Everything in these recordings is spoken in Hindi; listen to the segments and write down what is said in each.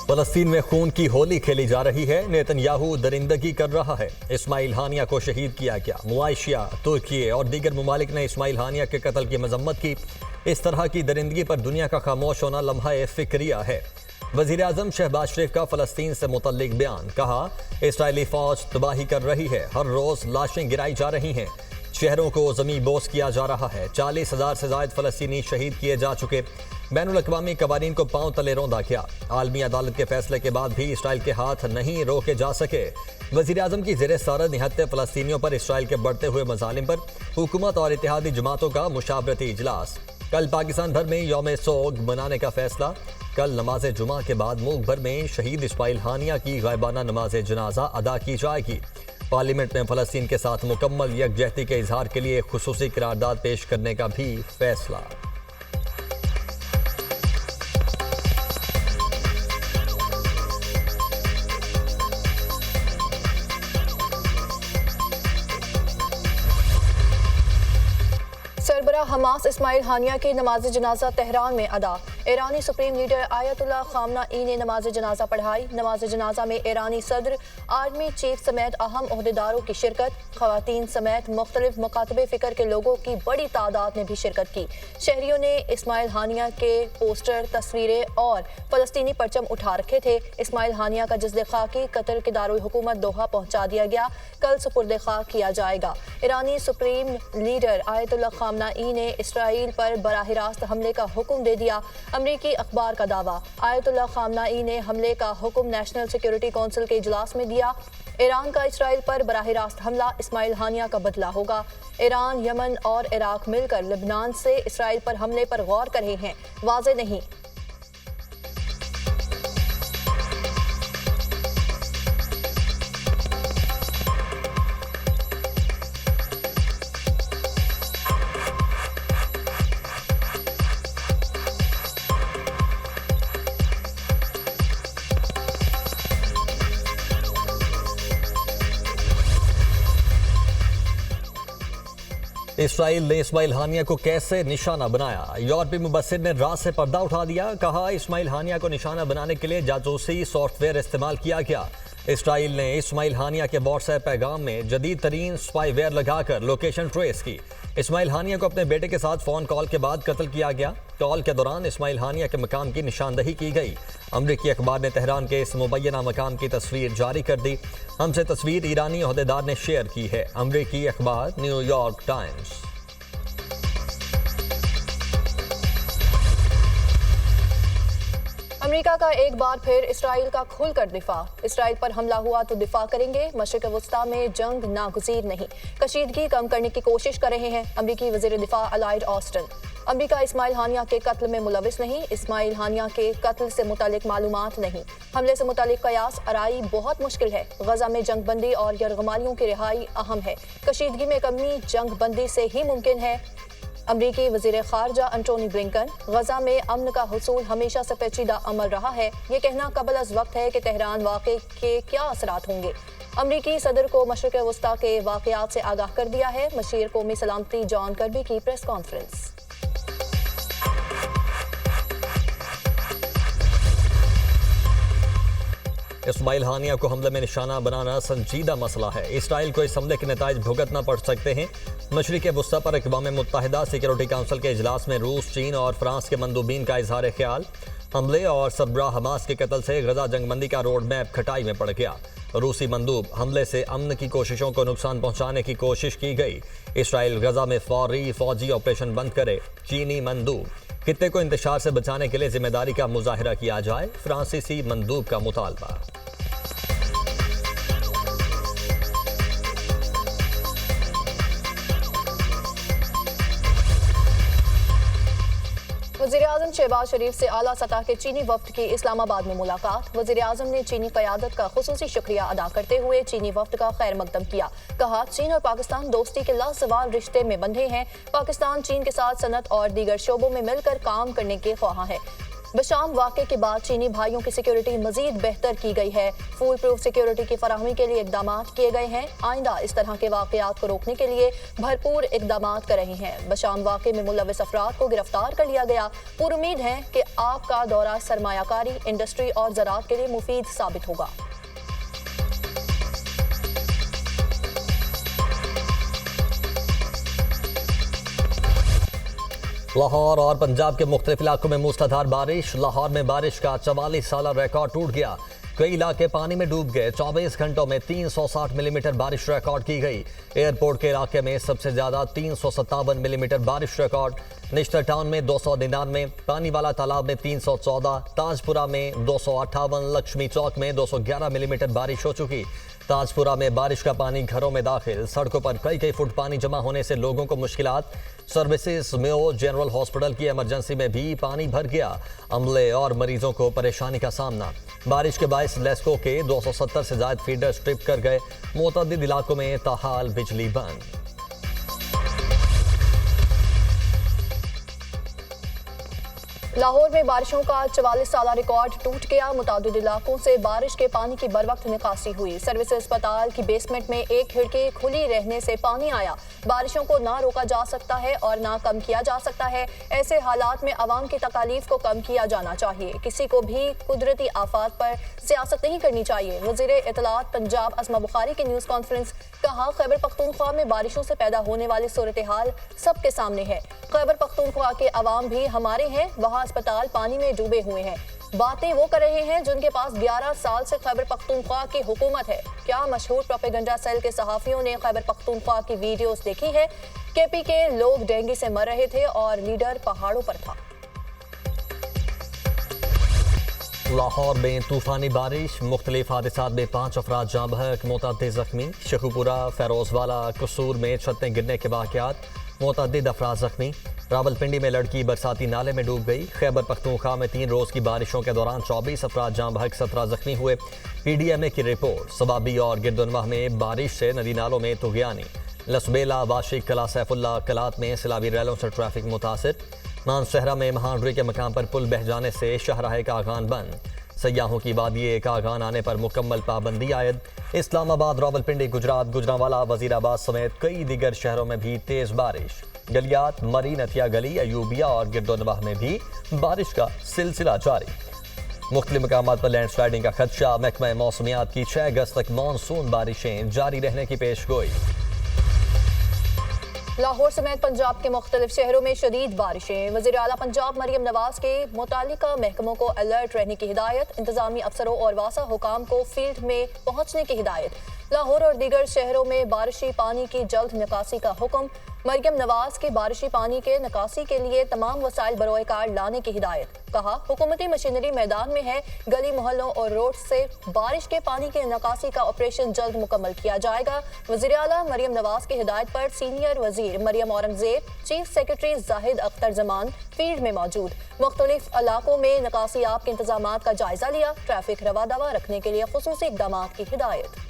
फलस्तीन में खून की होली खेली जा रही है। नेतन्याहू दरिंदगी कर रहा है। इस्माइल हानिया को शहीद किया गया। मलेशिया, तुर्की और दीगर ममालिक ने इस्माइल हानिया के कत्ल की मजम्मत की। इस तरह की दरिंदगी पर दुनिया का खामोश होना लम्हा फिक्रिया है। वजीर आजम शहबाज शरीफ का फलस्तीन से मुतल्लिक बयान। कहा, इसराइली फौज तबाही कर रही है। हर रोज लाशें गिराई जा रही हैं। शहरों को जमी बोस किया जा रहा है। 40,000 से ज्यादा फलस्तीनी शहीद किए जा चुके। बैनुल-अक़वामी कवानीन को पांव तले रौंदा गया। आलमी अदालत के फैसले के बाद भी इसराइल के हाथ नहीं रोके जा सके। वज़ीर आज़म की ज़ेरे सदर निहत्ते फलस्तीनियों पर इसराइल के बढ़ते हुए मज़ालिम पर हुकूमत और इत्तेहादी जमातों का मुशावरती इजलास। कल पाकिस्तान भर में यौम सोग मनाने का फैसला। कल नमाज जुमा के बाद मुल्क भर में शहीद इस्माइल हानिया की गायबाना नमाज जनाजा अदा की जाएगी। पार्लियामेंट में फलस्तीन के साथ मुकम्मल यकजहती के इजहार के लिए खुसूसी करारदाद पेश करने का भी फैसला। सरबराह हमास इस्माइल हानिया की नमाज जनाजा तेहरान में अदा। ईरानी सुप्रीम लीडर आयतुल्लाह खामनाई ने नमाज जनाजा पढ़ाई। नमाज जनाजा में ईरानी सदर, आर्मी चीफ समेत अहम ओहदेदारों की शिरकत। खवातीन समेत मुख्तलिफ मकातबे फ़िक्र के लोगों की बड़ी तादाद ने भी शिरकत की। शहरियों ने इस्माइल हानिया के पोस्टर, तस्वीरें और फलस्तीनी परचम उठा रखे थे। इस्माइल हानिया का जस्द खाकी कतर के दारुल हुकूमत दोहा पहुंचा दिया गया। कल सुपुर्द खाक किया जाएगा। ईरानी सुप्रीम लीडर आयतुल्लाह खामनाई ने इसराइल पर बराह रास्त हमले का हुक्म दे दिया। अमरीकी अखबार का दावा। आयतुल्लाह खामनाई ने हमले का हुक्म नेशनल सिक्योरिटी काउंसिल के इजलास में दिया। ईरान का इसराइल पर बराह रास्त हमला इस्माइल हानिया का बदला होगा। ईरान, यमन और इराक मिलकर लेबनान से इसराइल पर हमले पर गौर कर रहे हैं। वाज़ेह नहीं। इसराइल ने इस्माइल हानिया को कैसे निशाना बनाया? यूरोपीय मुबस्सिर ने राज से पर्दा उठा दिया। कहा, इस्माइल हानिया को निशाना बनाने के लिए जासूसी सॉफ्टवेयर इस्तेमाल किया गया। इसराइल ने इस्माइल हानिया के व्हाट्सएप पैगाम में जदीद तरीन स्पाईवेयर लगाकर लोकेशन ट्रेस की। इस्माइल हानिया को अपने बेटे के साथ फोन कॉल के बाद कत्ल किया गया। कॉल के दौरान इस्माइल हानिया के मकाम की निशानदही की गई। अमरीकी अखबार ने तेहरान के इस मुबैना मकाम की तस्वीर जारी कर दी। हमसे तस्वीर ईरानी ओहदेदार ने शेयर की है। अमरीकी अखबार न्यूयॉर्क टाइम्स। अमेरिका का एक बार फिर इसराइल का खुलकर दिफा। इसराइल पर हमला हुआ तो दिफा करेंगे। मशरिक वस्ता में जंग नागुज़ीर नहीं। कशीदगी कम करने की कोशिश कर रहे हैं अमरीकी वज़ीर दिफा लॉयड ऑस्टिन। अमरीका इस्माइल हानिया के कत्ल में मुलविस नहीं। इस्माइल हानिया के कत्ल से मुतालिक मालूमात नहीं। हमले से मुतालिक कयास आराई बहुत मुश्किल है। गजा में जंग बंदी और यरगमालियों की रिहाई अहम है। कशीदगी में कमी जंग बंदी से ही मुमकिन है। अमरीकी वज़ीर ख़ारजा एंटोनी ब्लिंकन। गजा में अमन का हुसूल हमेशा से पेचीदा अमल रहा है। ये कहना कबल अज़ वक्त है कि तेहरान वाक़े के क्या असरात होंगे। अमरीकी सदर को मशरिक़ वस्ता के वाक़यात से आगाह कर दिया है। मशीर कौमी सलामती जॉन कर्बी की प्रेस कॉन्फ्रेंस। इस्माइल हानिया को हमले में निशाना बनाना संजीदा मसला है। इसराइल को इस हमले के नताइज भुगतना पड़ सकते हैं। मशरिक़ वस्ता पर अक़वाम मुत्तहिदा सिक्योरिटी काउंसिल के इजलास में रूस, चीन और फ्रांस के मंदूबीन का इजहार ख्याल। हमले और सरबराह हमास के कत्ल से गजा जंगबंदी का रोड मैप खटाई में पड़ गया। रूसी मंदूब। हमले से अमन की कोशिशों को नुकसान पहुंचाने की कोशिश की गई। इसराइल गजा में फौरी फौजी ऑपरेशन बंद करे। चीनी मंदूब। खित्ते को इंतशार से बचाने के लिए जिम्मेदारी का मुजाहिरा किया जाए। फ्रांसीसी मंदूब का मुतालबा। वज़ीर-ए-आज़म शहबाज शरीफ से आला सतह के चीनी वफ्द की इस्लामाबाद में मुलाकात। वज़ीर-ए-आज़म ने चीनी क़यादत का खुसूसी शुक्रिया अदा करते हुए चीनी वफ्द का खैर मकदम किया। कहा, चीन और पाकिस्तान दोस्ती के लाज़वाल रिश्ते में बंधे हैं। पाकिस्तान चीन के साथ सनत और दीगर शोबों में मिलकर काम करने के ख्वाह है। बशाम वाक़े के बाद चीनी भाइयों की सिक्योरिटी मजीद बेहतर की गई है। फुल प्रूफ सिक्योरिटी की फराहमी के लिए इकदाम किए गए हैं। आइंदा इस तरह के वाक़यात को रोकने के लिए भरपूर इकदाम कर रहे हैं। बशाम वाक़े में मुलविस अफराद को गिरफ्तार कर लिया गया। पुरुमीद है कि आपका दौरा सरमायाकारी, इंडस्ट्री और ज़राअत के लिए मुफीद साबित होगा। लाहौर और पंजाब के मुख्तलिफ इलाकों में मूसलाधार बारिश। लाहौर में बारिश का 44 साल रिकॉर्ड टूट गया। कई इलाके पानी में डूब गए। 24 घंटों में 360 मिलीमीटर बारिश रिकॉर्ड की गई। एयरपोर्ट के इलाके में सबसे ज्यादा 357 मिलीमीटर बारिश रिकॉर्ड। निश्तर टाउन में 299, पानी वाला तालाब में 314, ताजपुरा में 258, लक्ष्मी चौक में 211 मिलीमीटर बारिश हो चुकी। ताजपुरा में बारिश का पानी घरों में दाखिल। सड़कों पर कई फुट पानी जमा होने से लोगों को मुश्किलात। सर्विसेज मेयो जनरल हॉस्पिटल की इमरजेंसी में भी पानी भर गया। अमले और मरीजों को परेशानी का सामना। बारिश के बायस लेस्को के 270 से ज्यादा फीडर स्ट्रिप कर गए। मुतअद्दिद इलाकों में ताहाल बिजली बंद। लाहौर में बारिशों का 44 साल रिकॉर्ड टूट गया। मुतादिद इलाकों से बारिश के पानी की बरवक्त निकासी हुई। सर्विस अस्पताल की बेसमेंट में एक खिड़की खुली रहने से पानी आया। बारिशों को ना रोका जा सकता है और ना कम किया जा सकता है। ऐसे हालात में अवाम की तकालीफ को कम किया जाना चाहिए। किसी को भी कुदरती आफात पर सियासत नहीं करनी चाहिए। वज़ीर इत्तलात पंजाब अस्मा बुखारी की न्यूज़ कॉन्फ्रेंस। कहा, खैबर पख्तूनख्वा में बारिशों से पैदा होने वाली सूरत हाल सबके सामने है। खैबर पख्तूनख्वा के अवाम भी हमारे हैं। वहाँ अस्पताल पानी में डूबे हुए हैं। बातें वो कर रहे हैं जिनके पास 11 साल से खैबर पख्तूनख्वा की हुकूमत है। क्या मशहूर प्रोपेगेंडा सेल के सहाफियों ने खैबर पख्तूनख्वा की वीडियोस देखी है? केपी के लोग डेंगू से मर रहे थे और लीडर पहाड़ों पर था। लाहौर में तूफानी बारिश। मुख्तलिफ हादसात में 5 अफराद जाँ बहक, मुतअद्दिद जख्मी। शेखुपुरा, फैरोजवाला, कसूर में छतें गिरने के वाक़यात, मुतअद्दिद अफराद जख्मी। रावलपिंडी में लड़की बरसाती नाले में डूब गई। खैबर पख्तूनख्वा में 3 रोज की बारिशों के दौरान 24 अफराद जाँ बहक, 17 जख्मी हुए। PDMA की रिपोर्ट। सबाबी और गिरदुनवाह में बारिश से नदी नालों में तुगयानी। लसबेला, वाशिक, कला सैफुल्ला, कलात में सिलावी रैलों से ट्रैफिक मुतासिर। मानसहरा में महानरी के मकाम पर पुल बह जाने से शाहराह कागान बंद। सयाहों की वादी कागान आने पर मुकम्मल पाबंदी आयद। इस्लामाबाद, रावलपिंडी, गुजरात, गुजरांवाला, वजीराबाद समेत कई दीगर शहरों में भी तेज बारिश। गलियात, मरी, नथिया गली, अयूबिया और गिरदोनवाह में भी बारिश का सिलसिला जारी। मुख्तलिफ मकामात पर लैंडस्लाइडिंग का खदशा। महकमा मौसमियात की 6 अगस्त तक मानसून बारिशें जारी रहने की पेशगोई। लाहौर समेत पंजाब के मुख्तलिफ शहरों में शदीद बारिशें। वज़ीर आला पंजाब मरियम नवाज के मुतालिका महकमों को अलर्ट रहने की हिदायत। इंतजामी अफसरों और वासा हुकाम को फील्ड में पहुंचने की हिदायत। लाहौर और दीगर शहरों में बारिशी पानी की जल्द निकासी का हुक्म। मरियम नवाज के बारिशी पानी के निकासी के लिए तमाम वसाइल बरोए कार लाने की हिदायत। कहा, हुकूमती मशीनरी मैदान में है। गली मोहल्लों और रोड से बारिश के पानी के निकासी का ऑपरेशन जल्द मुकम्मल किया जाएगा। वज़ीर आला मरियम नवाज की हिदायत पर सीनियर वजीर Maryam Aurangzeb, chief secretary Zahid Akhtar Zaman field में मौजूद। मुख्तलिफ इलाकों में निकासी आप के इंतजाम का जायजा लिया। ट्रैफिक रवा दवा रखने के लिए खुसूसी इक़दाम की हिदायत।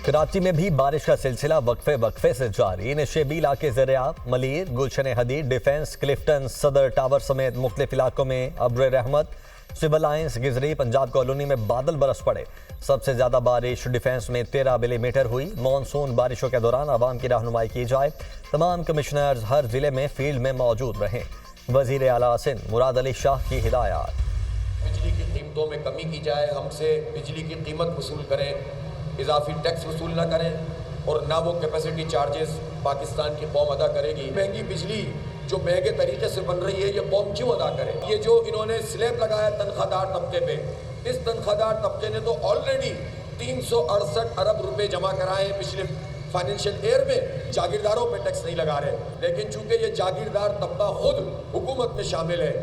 कराची में भी बारिश का सिलसिला वक्फे से जारी। नशेबी इलाके ज़रिया, मलीर, गुलशन हदीद, डिफेंस, क्लिफ्टन, सदर टावर समेत मुख्तलिफ इलाकों में अब्र रहमत। Civil lines, Gizri, Punjab colony में बादल बरस पड़े। सबसे ज्यादा बारिश डिफेंस में 13 मिलीमीटर हुई। मानसून बारिशों के दौरान आवाम की रहनुमाई की जाए। तमाम कमिश्नर्स हर जिले में फील्ड में मौजूद रहें। वजीर आला सिंध मुराद अली शाह की हिदायत। बिजली की कीमतों में कमी की जाए, हमसे बिजली की कीमत वसूल करें, इजाफी टैक्स वसूल ना करें और ना वो कैपेसिटी चार्जेस पाकिस्तान की कौम अदा करेगी। महंगी बिजली जो महंगे तरीके से बन रही है ये कौम क्यों अदा करे? ये जो इन्होंने स्लैब लगाया तनख्वाहदार तबके पे, इस तनख्वाहदार तबके ने तो ऑलरेडी 368 अरब रुपए जमा कराए पिछले फाइनेंशियल ईयर में। जागीरदारों पे टैक्स नहीं लगा रहे, लेकिन चूंकि ये जागीरदार तबका खुद हुकूमत में शामिल है।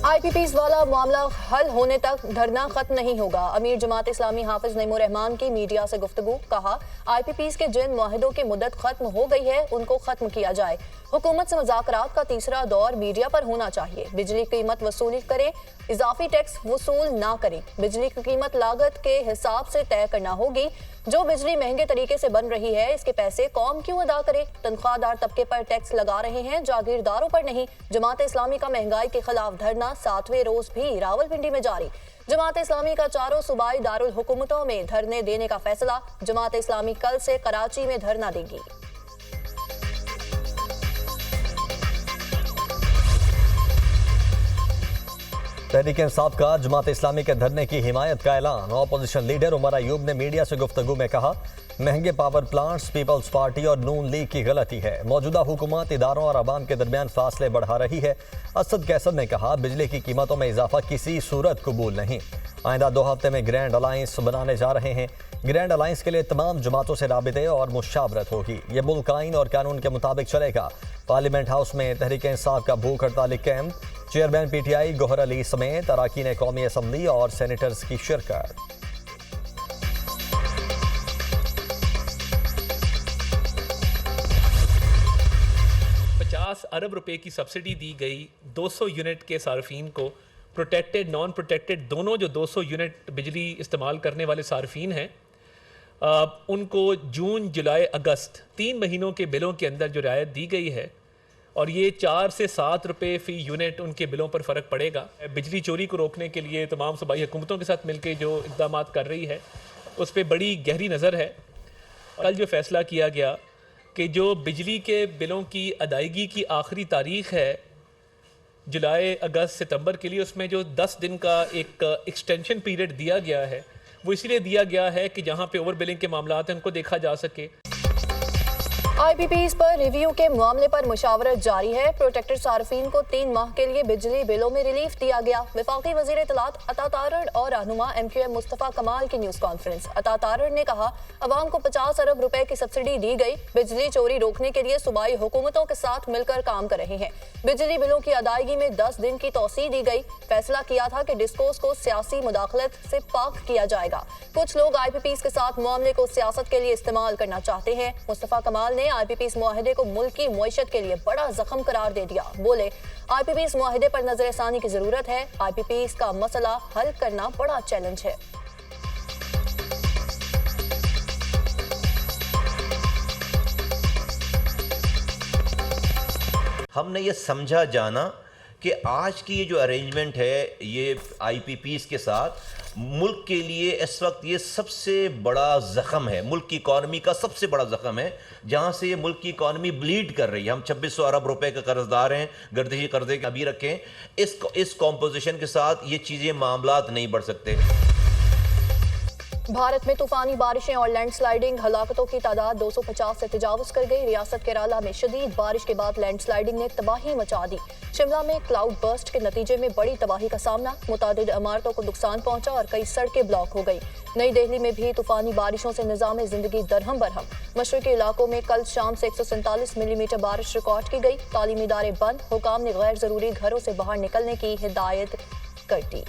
IPPs वाला मामला हल होने तक धरना खत्म नहीं होगा। अमीर जमात इस्लामी हाफिज नईमुर रहमान की मीडिया से गुफ्तगू। कहा, IPPs के जिन मुआहदों की मुद्दत खत्म हो गई है उनको खत्म किया जाए। हुकूमत से मुज़ाकरात का तीसरा दौर मीडिया पर होना चाहिए। बिजली की कीमत वसूली करे, इजाफी टैक्स वसूल ना करे। बिजली की कीमत लागत के हिसाब से तय करना होगी। जो बिजली महंगे तरीके से बन रही है, इसके पैसे कौम क्यों अदा करे? तनख्वाहदार तबके पर टैक्स लगा रहे हैं, जागीरदारों पर नहीं। जमात इस्लामी का महंगाई के खिलाफ धरना 7वें रोज भी रावलपिंडी में जारी। जमात इस्लामी का चारों सूबाई दारुल हुकूमतों में धरने देने का फैसला। जमात इस्लामी कल से कराची में धरना देगी। तहरीक इंसाफ का जमात इस्लामी के धरने की हिमायत का ऐलान। ऑपोजिशन लीडर उमर अयूब ने मीडिया से गुफ्तगू में कहा, महंगे पावर प्लांट्स पीपल्स पार्टी और नून लीग की गलती है। मौजूदा हुकूमत इदारों और अवाम के दरमियान फासले बढ़ा रही है। असद कैसर ने कहा, बिजली की कीमतों में इजाफा किसी सूरत कबूल नहीं। आइंदा 2 हफ्ते में ग्रैंड अलायंस बनाने जा रहे हैं। ग्रैंड अलायंस के लिए तमाम जमातों से राबिते और मुशावरत होगी। ये मुल्क आइन और कानून के मुताबिक चलेगा। पार्लियामेंट हाउस में तहरीक इंसाफ का भूख हड़ताली कैंप। चेयरमैन PTI गौहर अली समेत अरकान कौमी असम्बली और सेनेटर्स की शिरकत। अरब रुपए की सब्सिडी दी गई 200 यूनिट के सार्फिन को। प्रोटेक्टेड नॉन प्रोटेक्टेड दोनों जो 200 यूनिट बिजली इस्तेमाल करने वाले सार्फिन हैं, उनको जून जुलाई अगस्त 3 महीनों के बिलों के अंदर जो रियायत दी गई है, और ये 4 से 7 रुपये फ़ी यूनिट उनके बिलों पर फ़र्क पड़ेगा। बिजली चोरी को रोकने के लिए तमाम सूबाई हुकूमतों के साथ मिलकर जो इक़दाम कर रही है, उस पर बड़ी गहरी नज़र है। कल जो फ़ैसला किया गया कि जो बिजली के बिलों की अदायगी की आखिरी तारीख़ है जुलाई अगस्त सितंबर के लिए, उसमें जो 10 दिन का एक एक्सटेंशन पीरियड दिया गया है, वो इसीलिए दिया गया है कि जहाँ पे ओवर बिलिंग के मामला हैं उनको देखा जा सके। IPPs पर रिव्यू के मामले पर मुशावरत जारी है। प्रोटेक्टेड सार्फिन को 3 माह के लिए बिजली बिलों में रिलीफ दिया गया। वफाकी वज़ीर इत्तलात अता तारड़ और रहनुमा MQM मुस्तफ़ा कमाल की न्यूज़ कॉन्फ्रेंस। अता तारड़ ने कहा, अवाम को 50 अरब रुपए की सब्सिडी दी गई। बिजली चोरी रोकने के लिए सूबाई हुकूमतों के साथ मिलकर काम कर रहे हैं। बिजली बिलों की अदायगी में 10 दिन की तौसी दी गई। फैसला किया था कि डिस्कोस को सियासी मुदाखलत से पाक किया जाएगा। कुछ लोग IPPs के साथ मामले को सियासत के लिए इस्तेमाल करना चाहते हैं। मुस्तफ़ा कमाल ने IPPs मुआहदे को मुल्क की मुईशत के लिए बड़ा जख्म करार दे दिया। बोले, IPPs मुआहदे पर नजरसानी की जरूरत है। IPPs का मसला हल करना बड़ा चैलेंज है। हमने ये समझा जाना कि आज की ये जो अरेंजमेंट है ये IPPs के साथ, मुल्क के लिए इस वक्त ये सबसे बड़ा ज़ख़म है। मुल्क की इकॉनमी का सबसे बड़ा ज़ख़म है, जहाँ से ये मुल्क की इकॉनमी ब्लीड कर रही है। हम 2600 अरब रुपए का कर्जदार हैं, गर्दिशी कर्जे के अभी रखें। इस कॉम्पोजिशन के साथ ये चीज़ें मामलात नहीं बढ़ सकते। भारत में तूफानी बारिशें और लैंडस्लाइडिंग, हलाकतों की तादाद 250 से तजावुज कर गई। रियासत केरला में शदीद बारिश के बाद लैंडस्लाइडिंग ने तबाही मचा दी। शिमला में क्लाउड बर्स्ट के नतीजे में बड़ी तबाही का सामना, मुतादिद इमारतों को नुकसान पहुंचा और कई सड़कें ब्लॉक हो गई। नई दिल्ली में भी तूफानी बारिशों से निज़ाम जिंदगी दरहम बरहम। मशरकी इलाकों में कल शाम से 147 मिलीमीटर बारिश रिकॉर्ड की गई। तालीमी इदारे बंद, हुकाम ने गैर जरूरी घरों से बाहर निकलने की हिदायत कर दी।